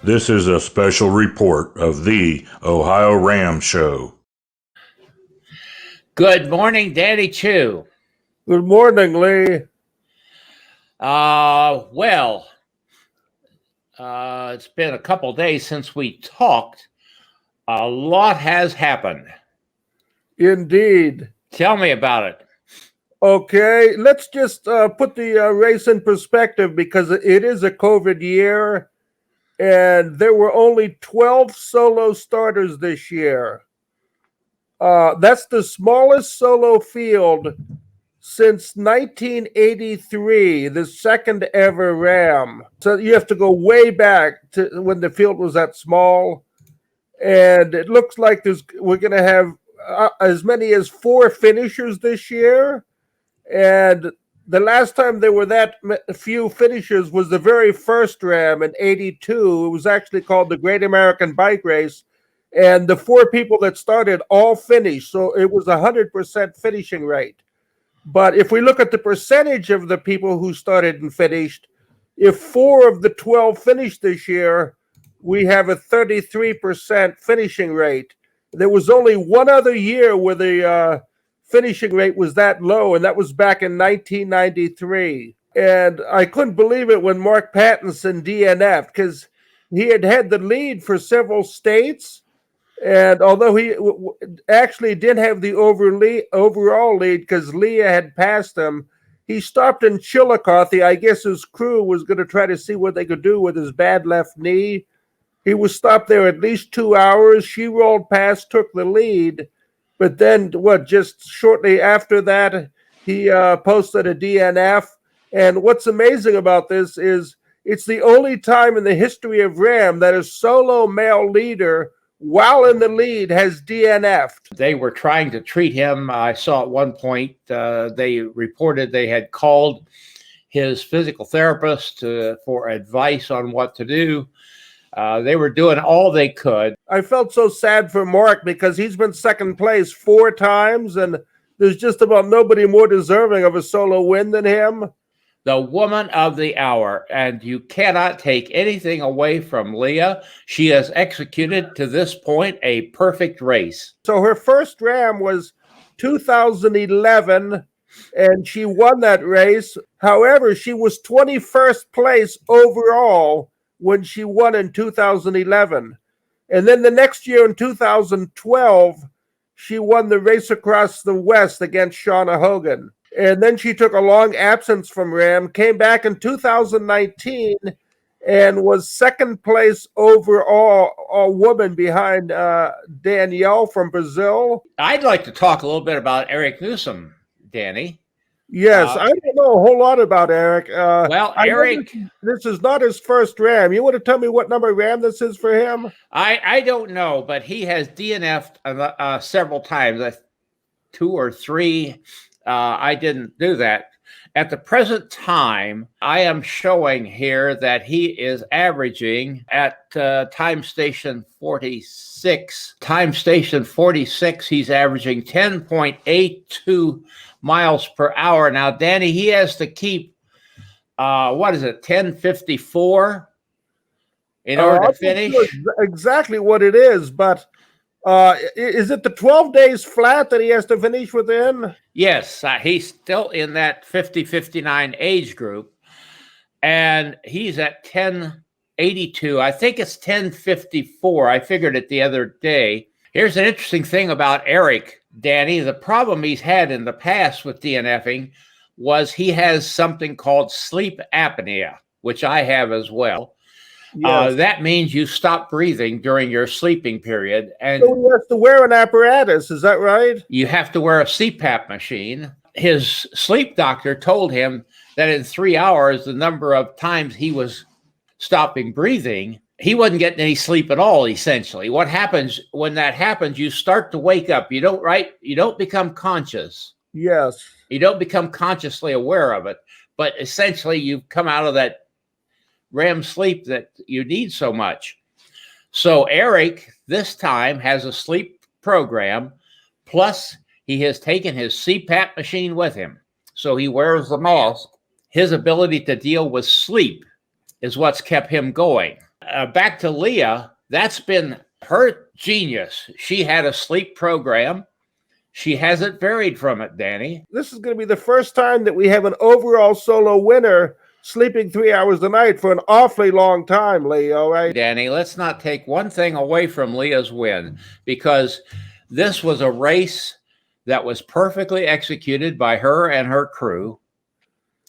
This is a special report of the Ohio Ram Show. Good morning, Danny Chu. Good morning, Lee. It's been a couple days since we talked. A lot has happened. Indeed. Tell me about it. Okay, let's just put the race in perspective because it is a COVID year, and there were only 12 solo starters this year. That's the smallest solo field since 1983, the second ever Ram. So you have to go way back to when the field was that small. And it looks like we're going to have as many as 4 finishers this year. And the last time there were that few finishers was the very first Ram in '82. It was actually called the Great American Bike Race. And the 4 people that started all finished. So it was 100% finishing rate. But if we look at the percentage of the people who started and finished, if 4 of the 12 finished this year, we have a 33% finishing rate. There was only one other year where the finishing rate was that low, and that was back in 1993. And I couldn't believe it when Mark Pattinson DNF'd because he had the lead for several states. And although he actually did have the overall lead because Leah had passed him, he stopped in Chillicothe. I guess his crew was going to try to see what they could do with his bad left knee. He was stopped there at least 2 hours. She rolled past, took the lead. But then, just shortly after that, he posted a DNF. And what's amazing about this is it's the only time in the history of Ram that a solo male leader while in the lead has DNF'd. They were trying to treat him. I saw at one point they reported they had called his physical therapist for advice on what to do. They were doing all they could. I felt so sad for Mark because he's been second place 4 times, and there's just about nobody more deserving of a solo win than him. The woman of the hour, and you cannot take anything away from Leah. She has executed to this point a perfect race. So her first Ram was 2011, and she won that race. However, she was 21st place overall when she won in 2011. And then the next year in 2012, she won the race across the West against Shauna Hogan. And then she took a long absence from Ram, came back in 2019, and was second place overall, a woman behind Danielle from Brazil. I'd like to talk a little bit about Eric Newsom, Danny. Yes, I don't know a whole lot about Eric. Eric, this is not his first Ram. You want to tell me what number Ram this is for him? I don't know, but he has DNF'd several times, 2 or 3. I didn't do that. At the present time, I am showing here that he is averaging at time station 46. Time station 46, he's averaging 10.82 miles per hour. Now, Danny, he has to keep, 10:54 in order to finish? Exactly what it is, but is it the 12 days flat that he has to finish within? Yes, he's still in that 50-59 age group, and he's at 10:82. I think it's 10:54. I figured it the other day. Here's an interesting thing about Eric, Danny. The problem he's had in the past with DNFing was he has something called sleep apnea, which I have as well. Yes. That means you stop breathing during your sleeping period. And so he has to wear an apparatus, is that right? You have to wear a CPAP machine. His sleep doctor told him that in 3 hours, the number of times he was stopping breathing, he wasn't getting any sleep at all, essentially. What happens when that happens, you start to wake up. You don't become conscious. Yes. You don't become consciously aware of it. But essentially, you've come out of that REM sleep that you need so much. So Eric this time has a sleep program, plus he has taken his CPAP machine with him. So he wears the mask. His ability to deal with sleep is what's kept him going. back to Leah, that's been her genius. She had a sleep program. She hasn't varied from it, Danny. This is going to be the first time that we have an overall solo winner sleeping 3 hours a night for an awfully long time, Leo, right? Danny, let's not take one thing away from Leah's win, because this was a race that was perfectly executed by her and her crew.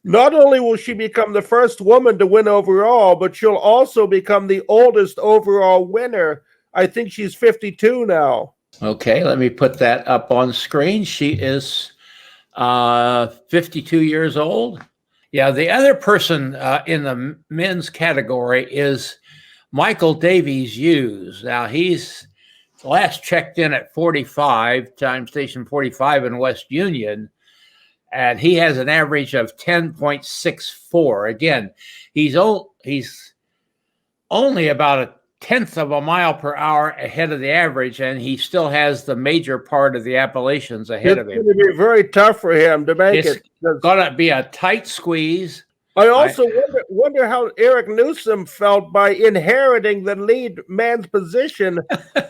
Not only will she become the first woman to win overall, but she'll also become the oldest overall winner. I think she's 52 now. Okay, let me put that up on screen. She is 52 years old. Yeah, the other person in the men's category is Michael Davies Hughes. Now, he's last checked in at 45, time station 45 in West Union, and he has an average of 10.64. Again, he's only about a tenth of a mile per hour ahead of the average, and he still has the major part of the Appalachians ahead of him. It's going to be very tough for him to make it. It's going to be a tight squeeze. I also wonder how Eric Newsom felt by inheriting the lead man's position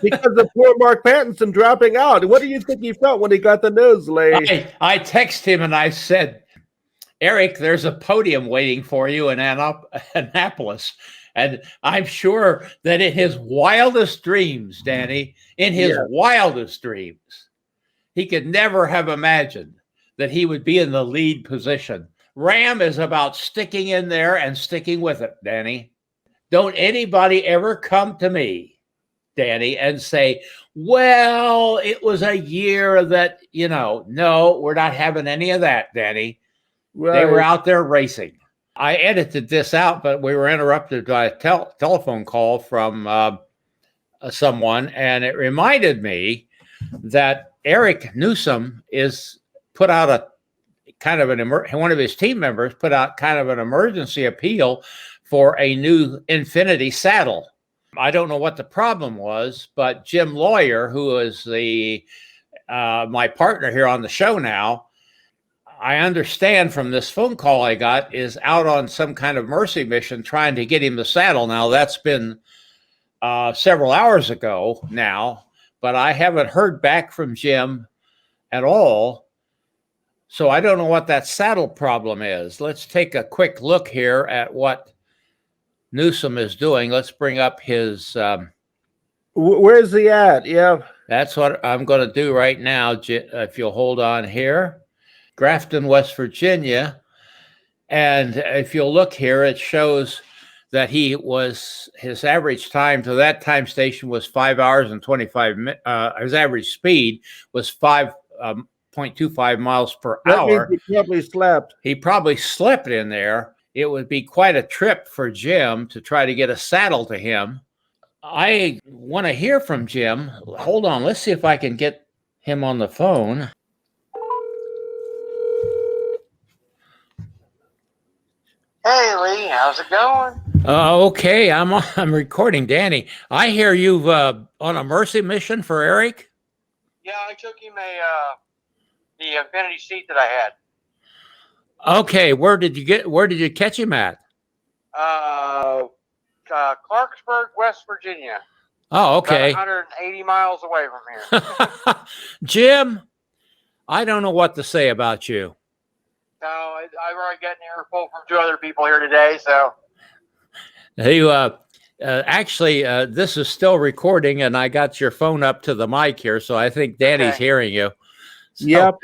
because of poor Mark Pattinson dropping out. What do you think he felt when he got the news, Lee? I texted him and I said, Eric, there's a podium waiting for you in Annapolis. And I'm sure that in his wildest dreams, Danny, wildest dreams, he could never have imagined that he would be in the lead position. Ram is about sticking in there and sticking with it, Danny. Don't anybody ever come to me, Danny, and say, well, it was a year that, no, we're not having any of that, Danny. Right. They were out there racing. I edited this out, but we were interrupted by a telephone call from someone, and it reminded me that Eric Newsom is put out a kind of one of his team members put out kind of an emergency appeal for a new Infinity saddle. I don't know what the problem was, but Jim Lawyer, who is my partner here on the show now, I understand from this phone call I got, is out on some kind of mercy mission trying to get him the saddle. Now, that's been several hours ago now, but I haven't heard back from Jim at all. So I don't know what that saddle problem is. Let's take a quick look here at what Newsom is doing. Let's bring up his... Where's he at? Yeah. That's what I'm going to do right now, if you'll hold on here. Grafton, West Virginia. And if you'll look here, it shows that his average time to that time station was 5 hours and 25 minutes. His average speed was 5.25 miles per hour. He probably slept. He probably slept in there. It would be quite a trip for Jim to try to get a saddle to him. I want to hear from Jim. Hold on. Let's see if I can get him on the phone. Hey, Lee, how's it going? Okay, I'm recording, Danny. I hear you've on a mercy mission for Eric. Yeah, I took him the Infinity seat that I had. Okay, where did you catch him at? Clarksburg, West Virginia. Oh, okay. About 180 miles away from here. Jim, I don't know what to say about you. No, I've already gotten an earful from two other people here today, so. Actually, this is still recording, and I got your phone up to the mic here, so I think Danny's hearing you. So. Yep.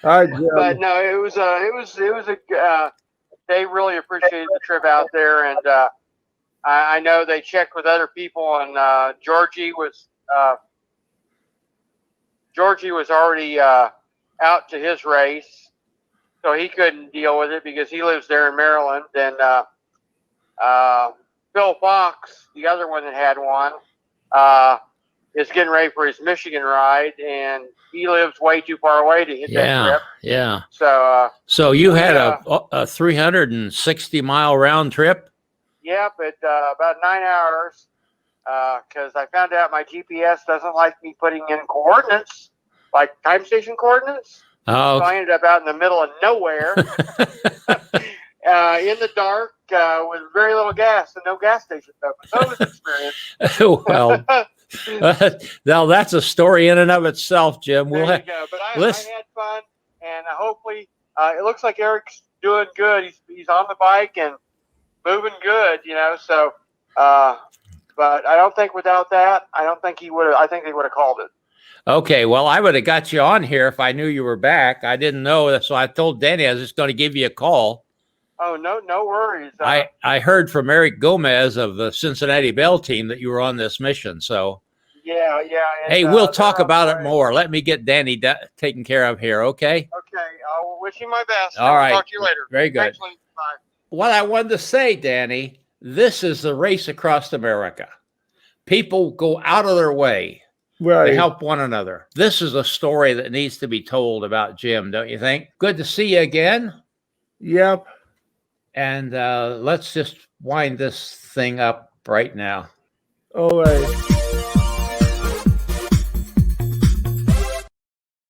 But no, it was a. They really appreciated the trip out there, and I know they checked with other people, and Georgie was already out to his race. So he couldn't deal with it because he lives there in Maryland. And Phil Fox, the other one that had one, is getting ready for his Michigan ride, and he lives way too far away to hit that trip. Yeah. So you had a 360-mile round trip? Yep, about 9 hours, because I found out my GPS doesn't like me putting in coordinates, like time station coordinates. Oh, so I ended up out in the middle of nowhere. in the dark with very little gas and no gas station open. So it was an experience. Well, now that's a story in and of itself, Jim. There you go. But I had fun, and hopefully it looks like Eric's doing good. He's on the bike and moving good, So, but I don't think without that, I think he would have called it. Okay, well, I would have got you on here if I knew you were back. I didn't know, so I told Danny I was just going to give you a call. Oh, no worries. I heard from Eric Gomez of the Cincinnati Bell team that you were on this mission. So, yeah. And, hey, we'll talk about it more. Let me get Danny taken care of here, okay? Okay, I'll wish you my best. All right. Talk to you later. Very good. Thanks, Lee. Bye. What I wanted to say, Danny, this is the race across America. People go out of their way Right. to help one another. This is a story that needs to be told about Jim, don't you think? Good to see you again. Yep. And let's just wind this thing up right now. All right.